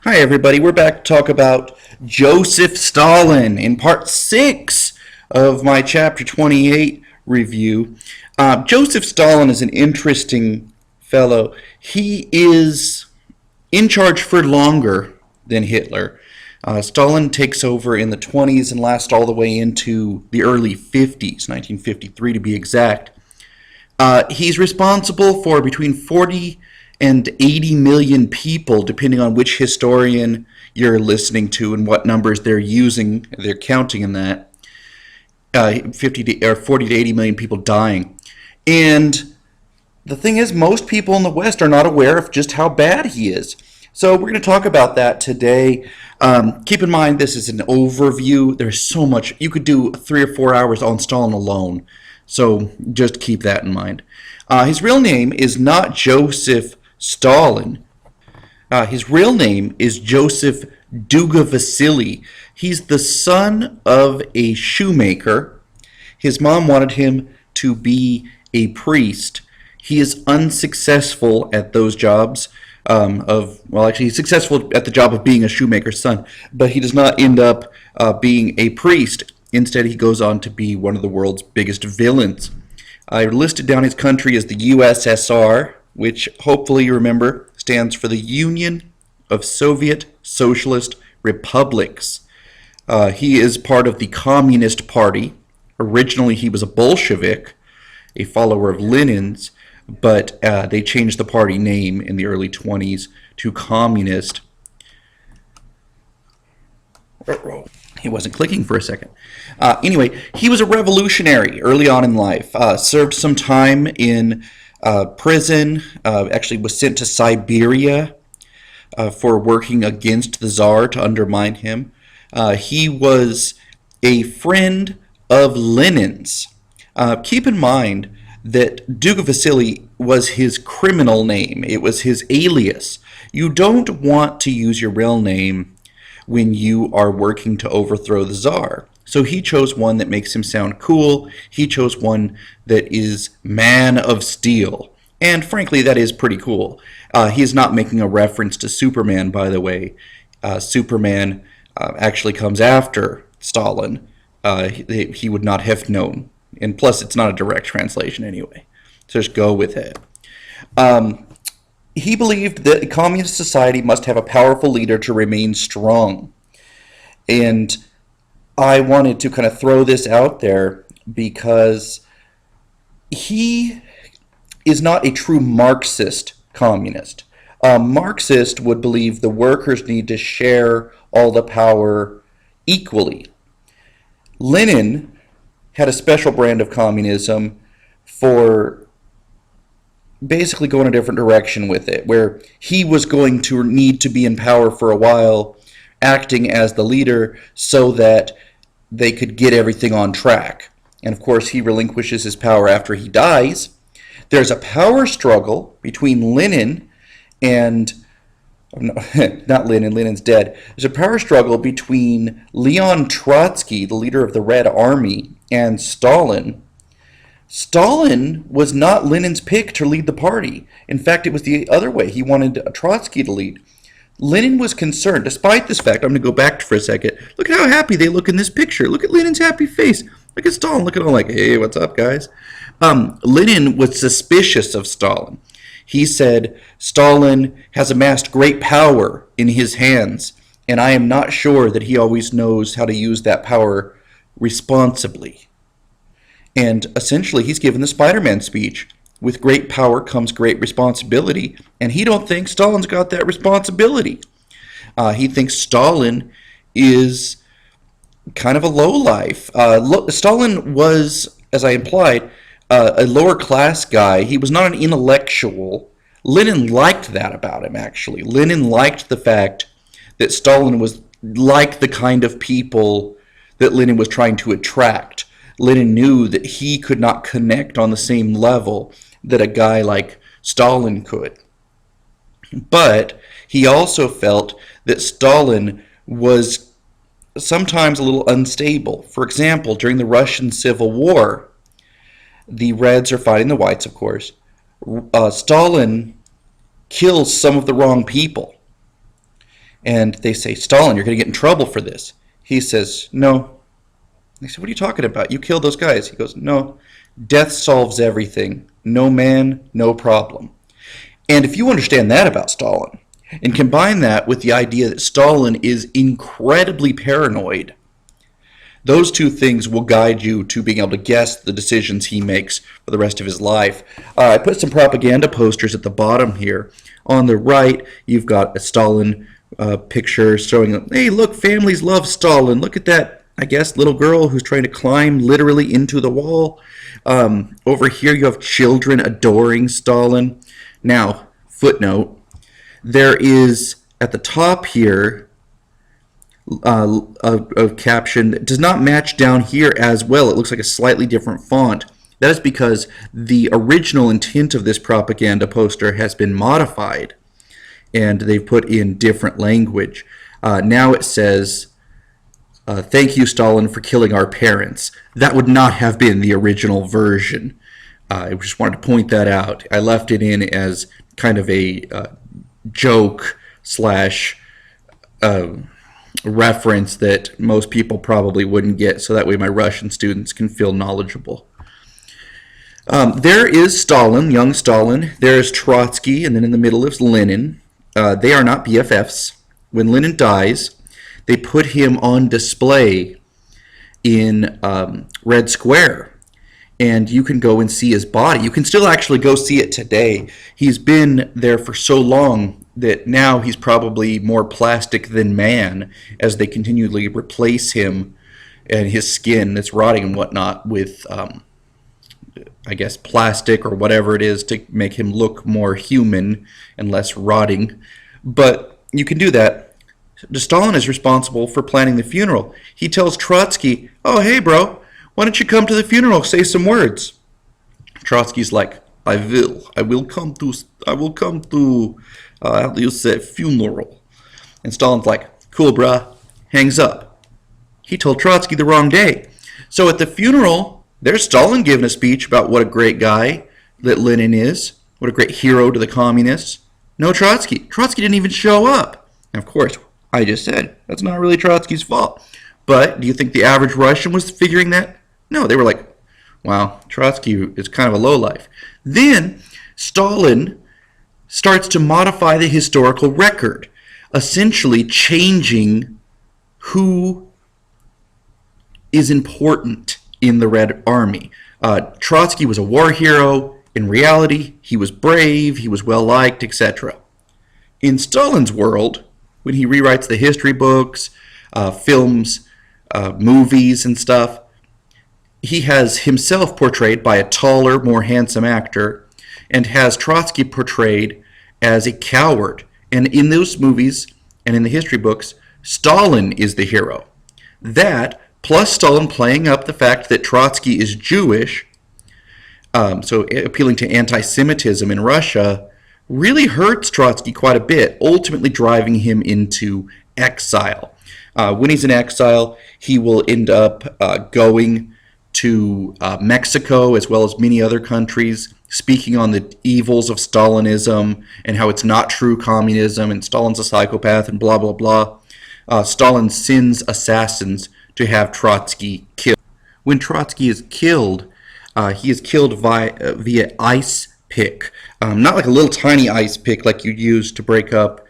Hi, everybody. We're back to talk about Joseph Stalin in part 6 of my chapter 28 review. Joseph Stalin is an interesting fellow. He is in charge for longer than Hitler. Stalin takes over in the 20s and lasts all the way into the early 50s, 1953 to be exact. He's responsible for between 40 and 80 million people, depending on which historian you're listening to and what numbers they're using. They're counting in that. 40 to 80 million people dying. And the thing is, most people in the West are not aware of just how bad he is. So we're going to talk about that today. Keep in mind, this is an overview. There's so much. You could do 3 or 4 hours on Stalin alone. So just keep that in mind. His real name is not Joseph Stalin. His real name is Joseph Duga Vasily. He's the son of a shoemaker. His mom wanted him to be a priest. He is unsuccessful at those jobs. He's successful at the job of being a shoemaker's son, but he does not end up being a priest. Instead, he goes on to be one of the world's biggest villains. I listed down his country as the USSR, which hopefully you remember stands for the Union of Soviet Socialist Republics. He is part of the Communist Party. Originally, he was a Bolshevik, a follower of Lenin's, but they changed the party name in the early 20s to Communist. He wasn't clicking for a second. Anyway, he was a revolutionary early on in life. Served some time in prison. Actually was sent to Siberia for working against the Tsar to undermine him. He was a friend of Lenin's. Keep in mind that Duga Vasily was his criminal name. It was his alias. You don't want to use your real name when you are working to overthrow the Tsar. So he chose one that makes him sound cool. He chose one that is Man of Steel. And frankly, that is pretty cool. He is not making a reference to Superman, by the way. Superman actually comes after Stalin. He would not have known. And plus, it's not a direct translation anyway. So just go with it. He believed that a communist society must have a powerful leader to remain strong. And I wanted to kind of throw this out there because he is not a true Marxist communist. A Marxist would believe the workers need to share all the power equally. Lenin had a special brand of communism for basically going a different direction with it, where he was going to need to be in power for a while, acting as the leader so that they could get everything on track. And of course, he relinquishes his power after he dies. There's a power struggle between Lenin and not Lenin, Lenin's dead. There's a power struggle between Leon Trotsky, the leader of the Red Army, and Stalin. Stalin was not Lenin's pick to lead the party. In fact, it was the other way. He wanted Trotsky to lead. Lenin was concerned, despite this fact. I'm going to go back for a second. Look at how happy they look in this picture. Look at Lenin's happy face. Look at Stalin looking all like, hey, what's up, guys? Lenin was suspicious of Stalin. He said, Stalin has amassed great power in his hands, and I am not sure that he always knows how to use that power responsibly. And essentially, he's given the Spider-Man speech. With great power comes great responsibility. And he don't think Stalin's got that responsibility. He thinks Stalin is kind of a lowlife. Stalin was, as I implied, a lower class guy. He was not an intellectual. Lenin liked that about him, actually. Lenin liked the fact that Stalin was like the kind of people that Lenin was trying to attract. Lenin knew that he could not connect on the same level that a guy like Stalin could. But he also felt that Stalin was sometimes a little unstable. For example, during the Russian Civil War, the Reds are fighting the Whites, of course. Stalin kills some of the wrong people. And they say, Stalin, you're going to get in trouble for this. He says, no. They said, what are you talking about? You killed those guys. He goes, no. Death solves everything. No man, no problem. And if you understand that about Stalin, and combine that with the idea that Stalin is incredibly paranoid, those two things will guide you to being able to guess the decisions he makes for the rest of his life. I put some propaganda posters at the bottom here. On the right, you've got a Stalin picture showing, hey, look, families love Stalin. Look at that, I guess, little girl who's trying to climb literally into the wall. Over here, you have children adoring Stalin. Now, footnote, there is at the top here a caption that does not match down here as well. It looks like a slightly different font. That is because the original intent of this propaganda poster has been modified, and they've put in different language. Now it says, thank you, Stalin, for killing our parents. That would not have been the original version. I just wanted to point that out. I left it in as kind of a joke slash reference that most people probably wouldn't get, so that way my Russian students can feel knowledgeable. There is Stalin, young Stalin. There is Trotsky, and then in the middle is Lenin. They are not BFFs. When Lenin dies, they put him on display in Red Square, and you can go and see his body. You can still actually go see it today. He's been there for so long that now he's probably more plastic than man, as they continually replace him and his skin that's rotting and whatnot with, I guess, plastic or whatever it is to make him look more human and less rotting. But you can do that. Stalin is responsible for planning the funeral. He tells Trotsky, oh, hey, bro, why don't you come to the funeral, say some words? Trotsky's like, I will come to, how do you say, funeral? And Stalin's like, cool, bruh, hangs up. He told Trotsky the wrong day. So at the funeral, there's Stalin giving a speech about what a great guy that Lenin is, what a great hero to the communists. No Trotsky. Trotsky didn't even show up. And of course, I just said, that's not really Trotsky's fault. But do you think the average Russian was figuring that? No, they were like, wow, Trotsky is kind of a lowlife. Then Stalin starts to modify the historical record, essentially changing who is important in the Red Army. Trotsky was a war hero. In reality, he was brave, he was well-liked, etc. In Stalin's world, when he rewrites the history books, films, movies and stuff, he has himself portrayed by a taller, more handsome actor, and has Trotsky portrayed as a coward. And in those movies and in the history books, Stalin is the hero. That, plus Stalin playing up the fact that Trotsky is Jewish, so appealing to anti-Semitism in Russia, really hurts Trotsky quite a bit, ultimately driving him into exile. When he's in exile, he will end up going to Mexico as well as many other countries, speaking on the evils of Stalinism and how it's not true communism and Stalin's a psychopath and blah, blah, blah. Stalin sends assassins to have Trotsky killed. When Trotsky is killed, he is killed via ice pick. Not like a little tiny ice pick like you'd use to break up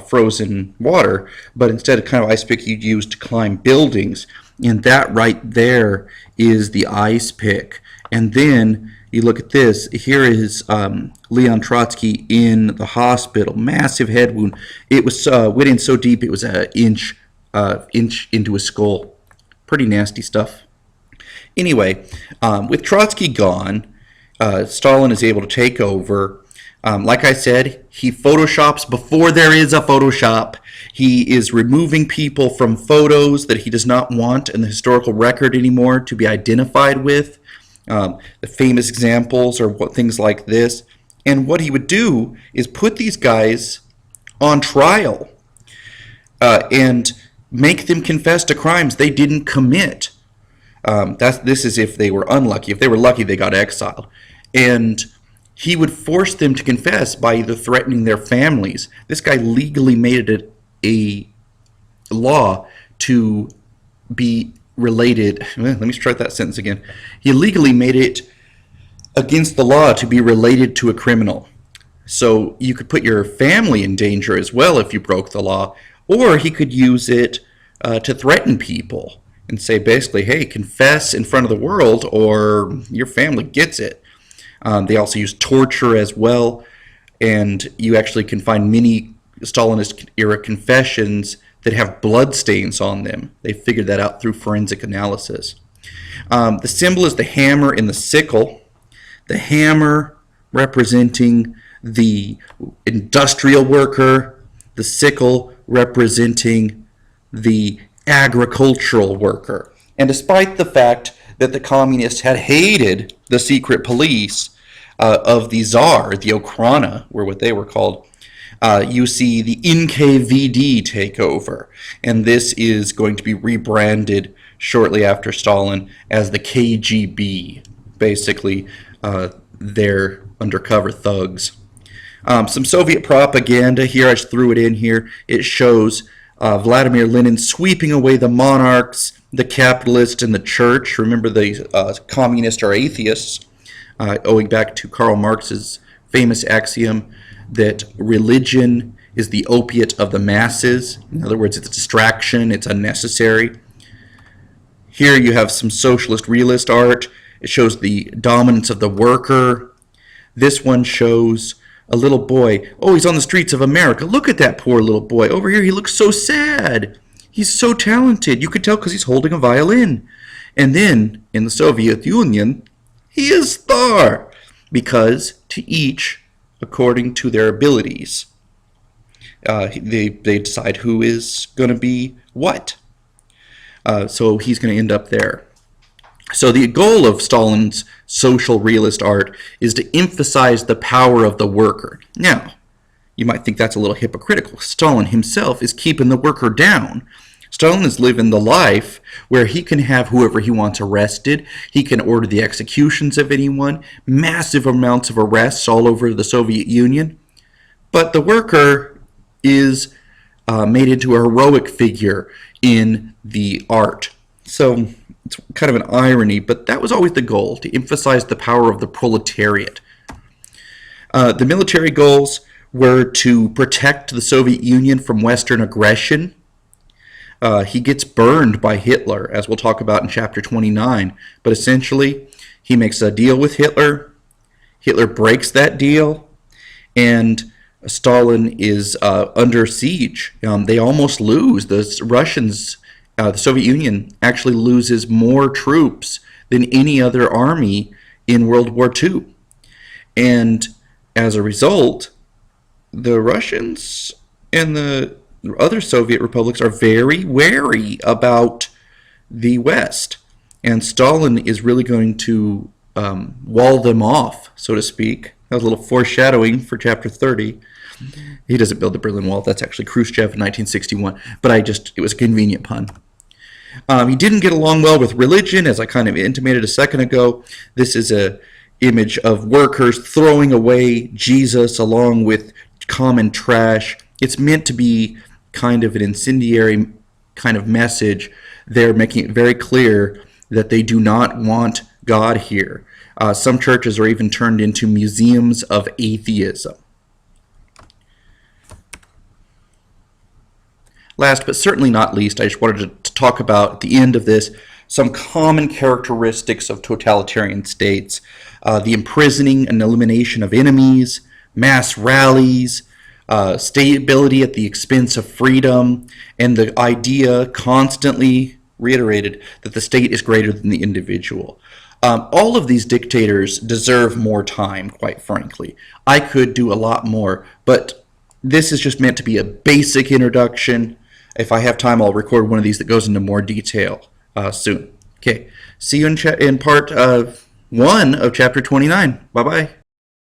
frozen water, but instead a kind of ice pick you'd use to climb buildings. And that right there is the ice pick. And then you look at this. Here is Leon Trotsky in the hospital. Massive head wound. It was went in so deep it was an inch into his skull. Pretty nasty stuff. Anyway, with Trotsky gone, Stalin is able to take over. Like I said, he photoshops before there is a Photoshop. He is removing people from photos that he does not want in the historical record anymore to be identified with. The famous examples are things like this. And what he would do is put these guys on trial and make them confess to crimes they didn't commit. This is if they were unlucky. If they were lucky, they got exiled. And he would force them to confess by either threatening their families. This guy legally made it a law to be related. Let me start that sentence again. He illegally made it against the law to be related to a criminal. So you could put your family in danger as well if you broke the law, or he could use it to threaten people and say basically, hey, confess in front of the world or your family gets it. They also use torture as well, and you actually can find many Stalinist era confessions that have blood stains on them. They figured that out through forensic analysis. The symbol is the hammer and the sickle. The hammer representing the industrial worker, the sickle representing the agricultural worker. And despite the fact that the communists had hated the secret police of the Tsar, the Okhrana, were what they were called, you see the NKVD take over. And this is going to be rebranded shortly after Stalin as the KGB, basically their undercover thugs. Some Soviet propaganda here, I just threw it in here. It shows Vladimir Lenin sweeping away the monarchs, the capitalists, and the church. Remember, the communists are atheists, owing back to Karl Marx's famous axiom that religion is the opiate of the masses. In other words, it's a distraction, it's unnecessary. Here you have some socialist realist art. It shows the dominance of the worker. This one shows a little boy. Oh, he's on the streets of America. Look at that poor little boy. Over here, he looks so sad. He's so talented. You could tell because he's holding a violin. And then, in the Soviet Union, he is Tsar. Because to each, according to their abilities, they decide who is going to be what. So he's going to end up there. So the goal of Stalin's social realist art is to emphasize the power of the worker. Now, you might think that's a little hypocritical. Stalin himself is keeping the worker down. Stalin is living the life where he can have whoever he wants arrested. He can order the executions of anyone, massive amounts of arrests all over the Soviet Union. But the worker is made into a heroic figure in the art. So it's kind of an irony, but that was always the goal, to emphasize the power of the proletariat. The military goals were to protect the Soviet Union from Western aggression. He gets burned by Hitler, as we'll talk about in chapter 29. But essentially, he makes a deal with Hitler. Hitler breaks that deal, and Stalin is under siege. They almost lose. The Russians, the Soviet Union, actually loses more troops than any other army in World War II. And as a result, the Russians and the other Soviet republics are very wary about the West. And Stalin is really going to wall them off, so to speak. That was a little foreshadowing for chapter 30. He doesn't build the Berlin Wall. That's actually Khrushchev in 1961. But it was a convenient pun. He didn't get along well with religion, as I kind of intimated a second ago. This is an image of workers throwing away Jesus along with common trash. It's meant to be kind of an incendiary kind of message. They're making it very clear that they do not want God here. Some churches are even turned into museums of atheism. Last but certainly not least, I just wanted to talk about, at the end of this, some common characteristics of totalitarian states. The imprisoning and elimination of enemies, mass rallies, stability at the expense of freedom, and the idea constantly reiterated that the state is greater than the individual. All of these dictators deserve more time, quite frankly. I could do a lot more, but this is just meant to be a basic introduction. If I have time, I'll record one of these that goes into more detail soon. Okay, see you in part 1 of chapter 29. Bye-bye.